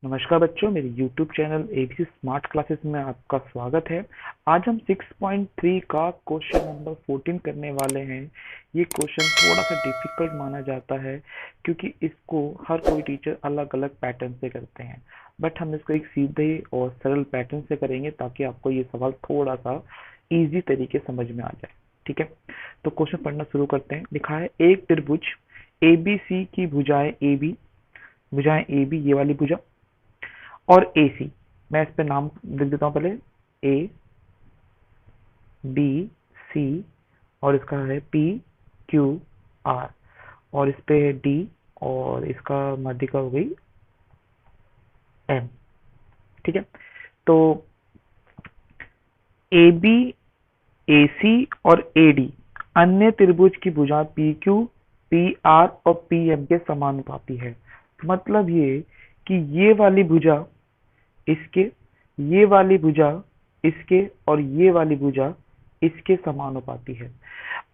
नमस्कार बच्चों, मेरे YouTube channel ABC smart classes में आपका स्वागत है। आज हम 6.3 का क्वेश्चन नंबर 14 करने वाले हैं। ये क्वेश्चन थोड़ा सा डिफिकल्ट माना जाता है क्योंकि इसको हर कोई टीचर अलग अलग पैटर्न से करते हैं, बट हम इसको एक सीधे और सरल पैटर्न से करेंगे ताकि आपको ये सवाल थोड़ा सा इजी तरीके समझ में आ जाए। ठीक है, तो क्वेश्चन पढ़ना शुरू करते हैं। लिखा है एक त्रिभुज एबीसी की भुजाएं ए बी, ये वाली भुजा और ए सी। मैं इस पे नाम लिख देता हूँ पहले, ए बी सी, और इसका है पी क्यू आर, और इस पे डी, और इसका माध्यिका हो गई एम। ठीक है, तो ए बी, ए सी और ए डी अन्य त्रिभुज की भुजा पी क्यू, पी आर और पी एम के समानुपाती है। मतलब ये कि ये वाली भुजा इसके, ये वाली भुजा इसके, और ये वाली भुजा इसके समानुपाती है।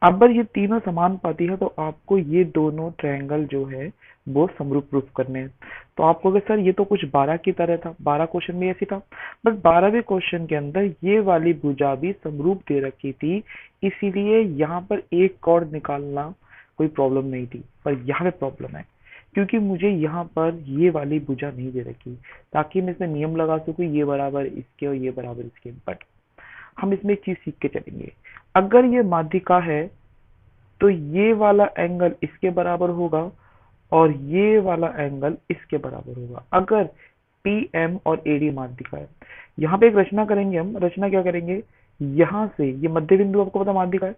अगर ये तीनों समानुपाती है तो आपको ये दोनों ट्रायंगल जो है वो समरूप प्रूफ करने हैं। तो आपको सर ये तो कुछ 12 की तरह था, 12 क्वेश्चन में ऐसी था, बस 12वें क्वेश्चन के अंदर ये वाली भुजा भी समरूप दे रखी थी, इसीलिए यहाँ पर एक कॉर्ड निकालना कोई प्रॉब्लम नहीं थी। पर यहाँ पे प्रॉब्लम है क्योंकि मुझे यहाँ पर ये वाली भुजा नहीं दे रखी, ताकि मैं इसमें नियम लगा सकूं ये बराबर इसके और ये बराबर इसके। बट हम इसमें एक चीज सीख के चलेंगे, अगर ये माध्यिका है तो ये वाला एंगल इसके बराबर होगा और ये वाला एंगल इसके बराबर होगा अगर पी एम और ए डी माध्यिका है। यहाँ पे एक रचना करेंगे हम। रचना क्या करेंगे, यहाँ से ये मध्य बिंदु आपको पता माध्यिका है,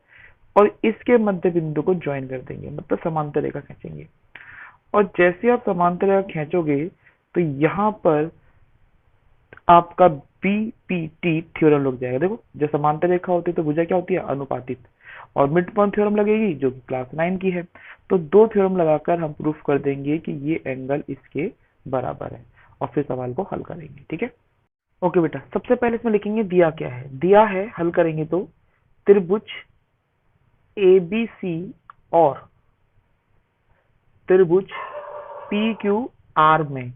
और इसके मध्य बिंदु को ज्वाइन कर देंगे, मतलब समांतर रेखा खींचेंगे। और जैसे आप समांतर रेखा खींचोगे तो यहाँ पर आपका बीपीटी थ्योरम लग जाएगा। देखो, जब समांतर रेखा होती है तो भुजा क्या होती है, अनुपातित, और मिड पॉइंट थ्योरम लगेगी जो कि क्लास 9 की है। तो दो थ्योरम लगाकर हम प्रूफ कर देंगे कि ये एंगल इसके बराबर है, और फिर सवाल को हल करेंगे। ठीक है, ओके बेटा, सबसे पहले इसमें लिखेंगे दिया क्या है। दिया है, हल करेंगे तो त्रिभुज ए बी सी और त्रिभुज पी क्यू आर में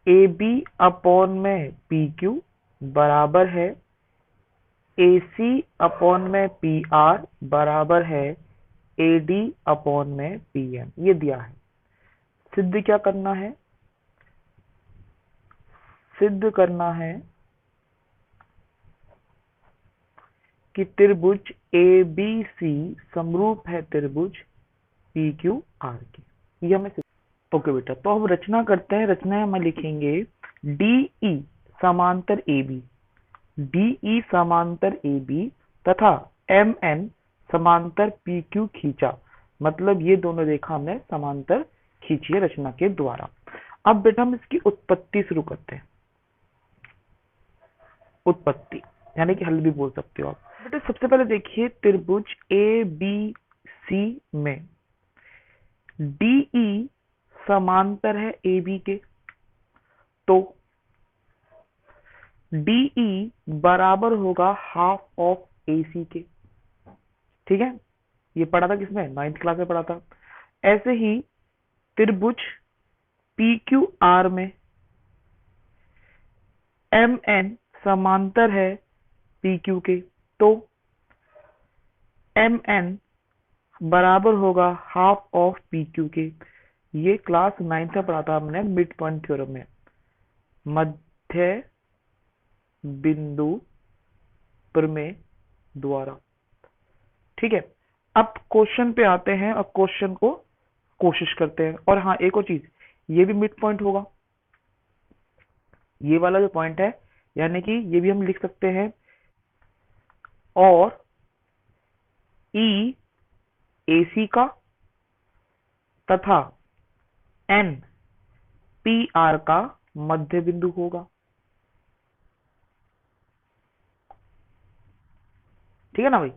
ए बी अपॉन में पी क्यू बराबर है ए सी अपॉन में पी आर बराबर है ए डी अपॉन में पी एम। ये दिया है। सिद्ध क्या करना है, सिद्ध करना है कि त्रिभुज ए बी सी समरूप है त्रिभुज पी क्यू आर की। ये हमें, ओके बेटा, तो हम रचना करते हैं। रचना में लिखेंगे डीई समांतर ए बी, डीई समांतर ए बी तथा एम एन समांतर पी क्यू खींचा। मतलब ये दोनों रेखा हमने समांतर खींची है रचना के द्वारा। अब बेटा हम इसकी उत्पत्ति शुरू करते हैं। उत्पत्ति यानी कि हल भी बोल सकते हो आप। बेटा सबसे पहले देखिए, त्रिभुज ए बी सी में डीई समांतर है ए बी के, तो डीई बराबर होगा हाफ ऑफ ए सी के। ठीक है, ये पढ़ा था किसमें, 9th क्लास में पढ़ा था। ऐसे ही त्रिभुज पी क्यू आर में एम एन समांतर है पी क्यू के, तो एम एन बराबर होगा हाफ ऑफ पी क्यू के। ये क्लास 9th में पढ़ा था हमने मिड पॉइंट थ्योरम में, मध्य बिंदु प्रमेय द्वारा। ठीक है, अब क्वेश्चन पे आते हैं और क्वेश्चन को कोशिश करते हैं। और हाँ, एक और चीज, ये भी मिड पॉइंट होगा, ये वाला जो पॉइंट है, यानी कि ये भी हम लिख सकते हैं। और ई ए सी का तथा एन पी आर का मध्य बिंदु होगा। ठीक है ना भाई,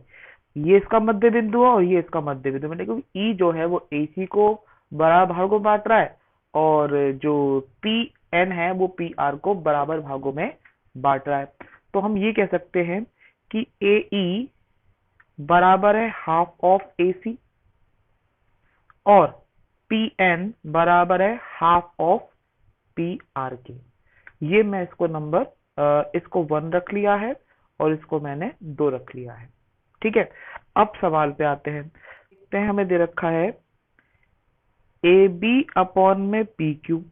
ये इसका मध्य बिंदु है और ये इसका मध्य बिंदु, मतलब क्योंकि ई जो है वो ए सी को बराबर भागों में बांट रहा है, और जो पी एन है वो पी आर को बराबर भागों में बांट रहा है। तो हम ये कह सकते हैं कि ए ई बराबर है हाफ ऑफ ए सी और पी एन बराबर है हाफ ऑफ पी आर के। ये मैं इसको नंबर इसको 1 रख लिया है और इसको मैंने 2 रख लिया है। ठीक है, अब सवाल पे आते हैं। देखते हैं, हमें दे रखा है ए बी अपॉन में पी क्यू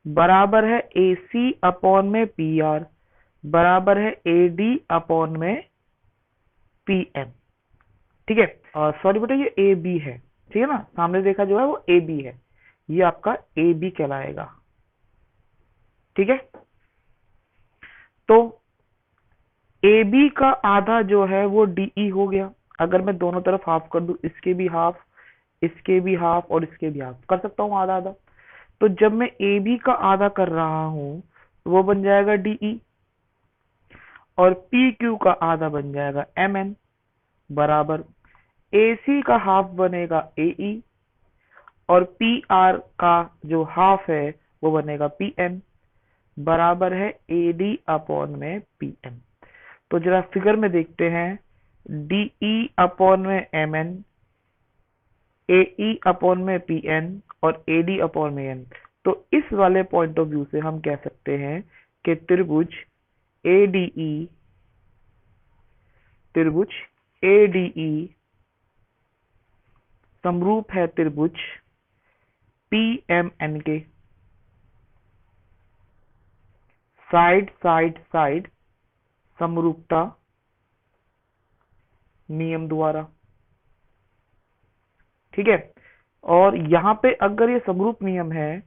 बराबर है ए सी अपॉन में पी आर बराबर है ए डी अपॉन में पी एम। ठीक है, सॉरी बेटा, ये ए बी है, ठीक है ना, सामने देखा जो है वो ए बी है, ये आपका ए बी कहलाएगा। ठीक है, तो ए बी का आधा जो है वो डीई हो गया। अगर मैं दोनों तरफ हाफ कर दूं, इसके भी हाफ, इसके भी हाफ और इसके भी हाफ कर सकता हूँ आधा आधा। तो जब मैं ए बी का आधा कर रहा हूं तो वो बन जाएगा डीई और पी क्यू का आधा बन जाएगा एम एन बराबर ए सी का हाफ बनेगा ए ई और पी आर का जो हाफ है वो बनेगा पी एम बराबर है ए डी अपॉन में पी एम। तो जरा फिगर में देखते हैं, डी ई अपॉन में एम एन, ए ई अपॉन में पी एन और ए डी अपॉन में एन। तो इस वाले पॉइंट ऑफ व्यू से हम कह सकते हैं कि त्रिभुज ए डी ई, त्रिभुज ए डी ई समरूप है त्रिभुज पी एम एन के साइड साइड साइड समरूपता नियम द्वारा। ठीक है, और यहां पे अगर ये समरूप नियम है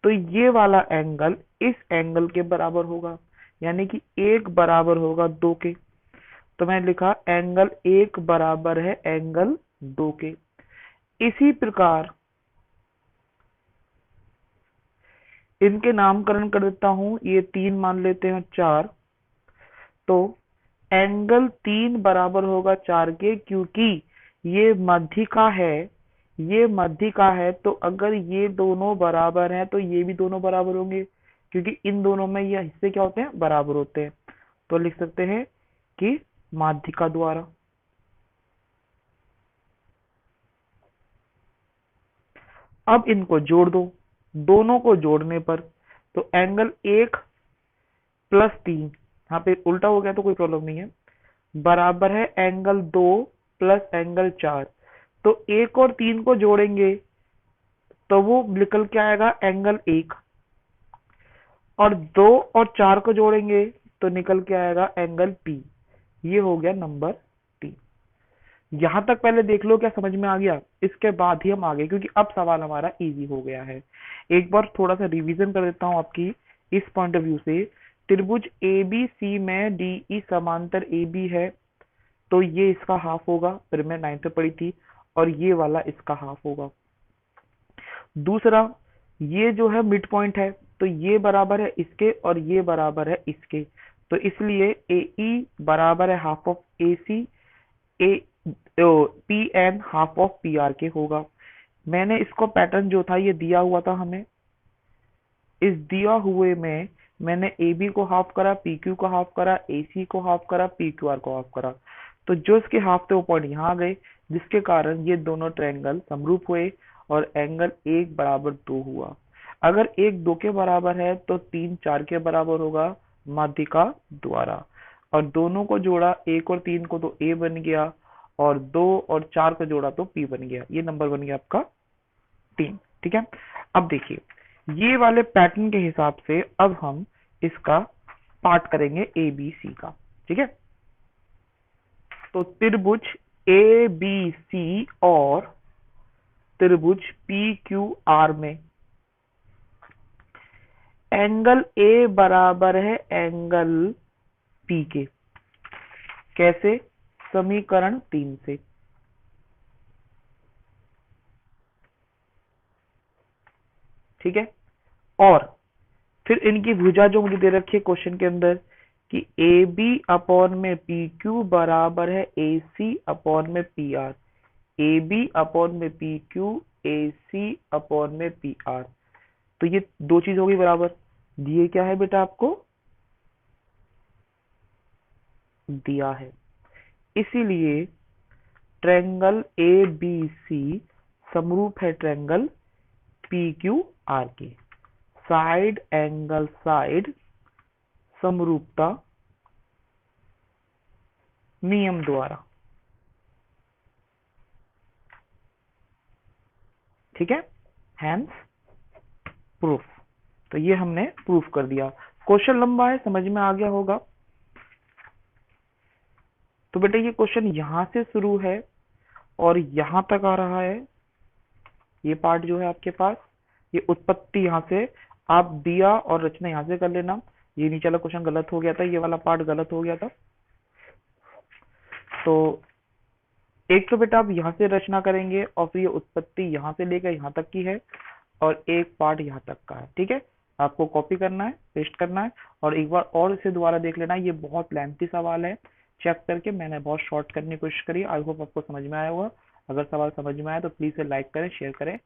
तो ये वाला एंगल इस एंगल के बराबर होगा, यानी कि 1 बराबर होगा 2 के। तो मैंने लिखा एंगल 1 बराबर है एंगल 2 के। इसी प्रकार इनके नामकरण कर देता हूं, ये 3 मान लेते हैं 4। तो एंगल 3 बराबर होगा 4 के, क्योंकि ये मध्यिका है, ये मध्यिका है। तो अगर ये दोनों बराबर हैं तो ये भी दोनों बराबर होंगे, क्योंकि इन दोनों में ये हिस्से क्या होते हैं, बराबर होते हैं। तो लिख सकते हैं कि माध्यिका द्वारा। अब इनको जोड़ दो, दोनों को जोड़ने पर तो एंगल 1 प्लस 3, यहाँ पे उल्टा हो गया तो कोई प्रॉब्लम नहीं है, बराबर है एंगल 2 प्लस एंगल 4। तो 1 और 3 को जोड़ेंगे तो वो निकल के आएगा एंगल 1, और 2 और 4 को जोड़ेंगे तो निकल के आएगा एंगल पी। ये हो गया नंबर 3। यहां तक पहले देख लो, क्या समझ में आ गया? इसके बाद ही हम आगे, क्योंकि अब सवाल हमारा इजी हो गया है। एक बार थोड़ा सा रिवीजन कर देता हूं आपकी इस पॉइंट ऑफ व्यू से। त्रिभुज ए बी सी में डी ई समांतर ए बी है, तो ये इसका हाफ होगा, फिर मैं 9th में पढ़ी थी, और ये वाला इसका हाफ होगा। दूसरा, ये जो है मिड पॉइंट है, तो ये बराबर है इसके और ये बराबर है इसके, तो इसलिए ए ई बराबर है half of A C, A P N half of P R के होगा। मैंने इसको पैटर्न जो था ये दिया हुआ था हमें, इस दिया हुए में मैंने ए बी को हाफ करा, पी क्यू को हाफ करा, ए सी को हाफ करा, पी क्यू आर को हाफ करा। तो जो इसके हाफ थे वो पॉइंट यहाँ आ गए, जिसके कारण ये दोनों ट्रायंगल समरूप हुए और एंगल 1 बराबर 2 हुआ। अगर 1 2 के बराबर है तो 3 4 के बराबर होगा माध्यिका द्वारा, और दोनों को जोड़ा 1 और 3 को तो ए बन गया, और 2 और 4 को जोड़ा तो पी बन गया। ये नंबर बन गया आपका 3। ठीक है, अब देखिए ये वाले पैटर्न के हिसाब से अब हम इसका पार्ट करेंगे ए बी सी का। ठीक है, तो त्रिभुज ए बी सी और त्रिभुज पी क्यू आर में एंगल ए बराबर है एंगल पी के। कैसे? समीकरण 3 से। ठीक है, और फिर इनकी भुजा जो मुझे दे रखी है क्वेश्चन के अंदर कि ए बी अपॉन में पी क्यू बराबर है ए सी अपॉन में P R, A B upon में P Q, A C upon में पी आर। तो ये दो चीज होगी बराबर। दिए क्या है बेटा आपको? दिया है, इसीलिए ट्रायंगल ए बी सी समरूप है ट्रायंगल पी क्यू आर के। साइड एंगल साइड समरूपता नियम द्वारा। ठीक है, हैंस प्रूफ। तो ये हमने प्रूफ कर दिया। क्वेश्चन लंबा है, समझ में आ गया होगा। तो बेटा ये क्वेश्चन यहां से शुरू है और यहां तक आ रहा है। ये पार्ट जो है आपके पास, ये उत्पत्ति यहाँ से, आप दिया और रचना यहाँ से कर लेना। ये नीचे वाला क्वेश्चन गलत हो गया था, ये वाला पार्ट गलत हो गया था। तो एक तो बेटा आप यहाँ से रचना करेंगे और फिर ये उत्पत्ति यहाँ से लेकर यहाँ तक की है और एक पार्ट यहाँ तक का है। ठीक है, आपको कॉपी करना है, पेस्ट करना है और एक बार और इसे दोबारा देख लेना। ये बहुत लेंथी सवाल है, चेक करके मैंने बहुत शॉर्ट करने की कोशिश करी। आई होप आपको समझ में आया होगा। अगर सवाल समझ में आया तो प्लीज लाइक करें, शेयर करें।